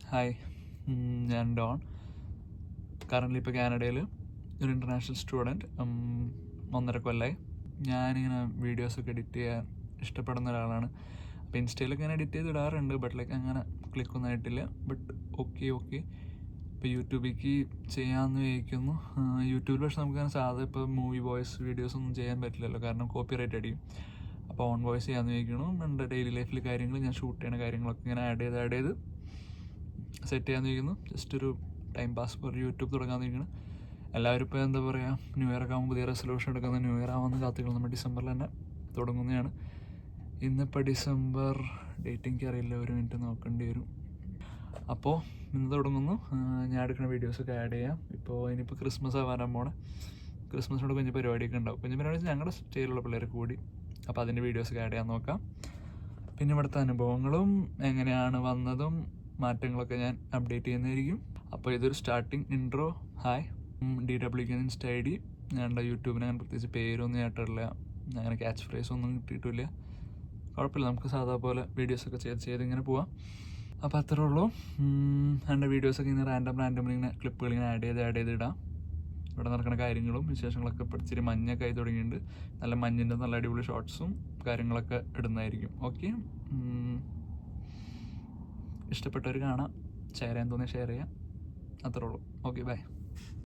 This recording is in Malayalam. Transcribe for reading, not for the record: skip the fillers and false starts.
ഹായ്, ഞാൻ ഡോൺ. കറൻ്റ്ലി ഇപ്പോൾ കാനഡയിൽ ഒരു ഇൻ്റർനാഷണൽ സ്റ്റുഡൻറ്റ്. 1.5 കൊല്ലമായി. ഞാനിങ്ങനെ വീഡിയോസൊക്കെ എഡിറ്റ് ചെയ്യാൻ ഇഷ്ടപ്പെടുന്ന ഒരാളാണ്. അപ്പോൾ ഇൻസ്റ്റയിലൊക്കെ ഞാൻ എഡിറ്റ് ചെയ്ത് ഇടാറുണ്ട്, ബട്ട് ലൈക്ക് അങ്ങനെ ക്ലിക്കൊന്നും ആയിട്ടില്ല. ബട്ട് ഓക്കെ ഇപ്പോൾ യൂട്യൂബിലേക്ക് ചെയ്യാമെന്ന് വിചാരിക്കുന്നു. യൂട്യൂബിൽ പക്ഷേ നമുക്കങ്ങനെ സാധാ ഇപ്പോൾ മൂവി വോയിസ് വീഡിയോസൊന്നും ചെയ്യാൻ പറ്റില്ലല്ലോ, കാരണം കോപ്പി റൈറ്റ് അടിയും. അപ്പോൾ ഓൺ വോയിസ് ചെയ്യാമെന്ന് വിചാരിക്കണം. എൻ്റെ ഡെയിലി ലൈഫിൽ കാര്യങ്ങൾ, ഞാൻ ഷൂട്ട് ചെയ്യുന്ന കാര്യങ്ങളൊക്കെ ഇങ്ങനെ ആഡ് ചെയ്ത് സെറ്റ് ചെയ്യാൻ നിൽക്കുന്നു. ജസ്റ്റ് ഒരു ടൈം പാസ് പോലെ യൂട്യൂബ് തുടങ്ങാൻ നിൽക്കണം. എല്ലാവരും ഇപ്പോൾ എന്താ പറയുക, ന്യൂ ഇയർ ഒക്കെ ആകുമ്പോൾ പുതിയ റെസൊല്യൂഷൻ എടുക്കുന്നത് ന്യൂ ഇയർ ആവുമെന്ന് കാത്തിരിക്കണം. നമ്മൾ ഡിസംബറിൽ തന്നെ തുടങ്ങുന്നതാണ്. ഇന്നിപ്പോൾ ഡിസംബർ ഡേറ്റ് എനിക്കറിയില്ല, ഒരു മിനിറ്റ് നോക്കേണ്ടി വരും. അപ്പോൾ ഇന്ന് തുടങ്ങുന്നു. ഞാൻ എടുക്കുന്ന വീഡിയോസൊക്കെ ആഡ് ചെയ്യാം. ഇനിയിപ്പോൾ ക്രിസ്മസ് ആവാൻ പോണേ. ക്രിസ്മസിനോട് കുഞ്ഞു പരിപാടിയൊക്കെ ഉണ്ടാവും. കുഞ്ഞു പരിപാടി ഞങ്ങളുടെ സ്റ്റേയിലുള്ള പിള്ളേർ കൂടി. അപ്പോൾ അതിൻ്റെ വീഡിയോസൊക്കെ ആഡ് ചെയ്യാൻ നോക്കാം. പിന്നെ ഇവിടുത്തെ അനുഭവങ്ങളും എങ്ങനെയാണ് വന്നതും മാറ്റങ്ങളൊക്കെ ഞാൻ അപ്ഡേറ്റ് ചെയ്യുന്നതായിരിക്കും. അപ്പോൾ ഇതൊരു starting intro. Hi, DWK insta ID. ഞങ്ങളുടെ യൂട്യൂബിന് അങ്ങനെ പ്രത്യേകിച്ച് പേരൊന്നും കേട്ടിട്ടില്ല, അങ്ങനെ ക്യാച്ച് ഫ്രേസ് ഒന്നും കിട്ടിയിട്ടില്ല. കുഴപ്പമില്ല, നമുക്ക് സാധാ പോലെ വീഡിയോസൊക്കെ ചെയ്ത് ഇങ്ങനെ പോവാം. അപ്പോൾ അത്രേ ഉള്ളൂ. എൻ്റെ വീഡിയോസൊക്കെ ഇങ്ങനെ റാൻഡം ഇങ്ങനെ ക്ലിപ്പുകൾ ഇങ്ങനെ ആഡ് ചെയ്ത് ഇടാം. ഇവിടെ നടക്കുന്ന കാര്യങ്ങളും വിശേഷങ്ങളൊക്കെ ഇപ്പോൾ ഇച്ചിരി മഞ്ഞൊക്കെ ആയി തുടങ്ങിയിട്ടുണ്ട്. നല്ല മഞ്ഞിൻ്റെ നല്ല അടിപൊളി ഷോർട്സും കാര്യങ്ങളൊക്കെ ഇടുന്നതായിരിക്കും. ഓക്കെ, ഇഷ്ടപ്പെട്ടവർ കാണാം, ഷെയർ ചെയ്യാൻ തോന്നിയാൽ ഷെയർ ചെയ്യാം. അത്രേ ഉള്ളൂ. Okay, by.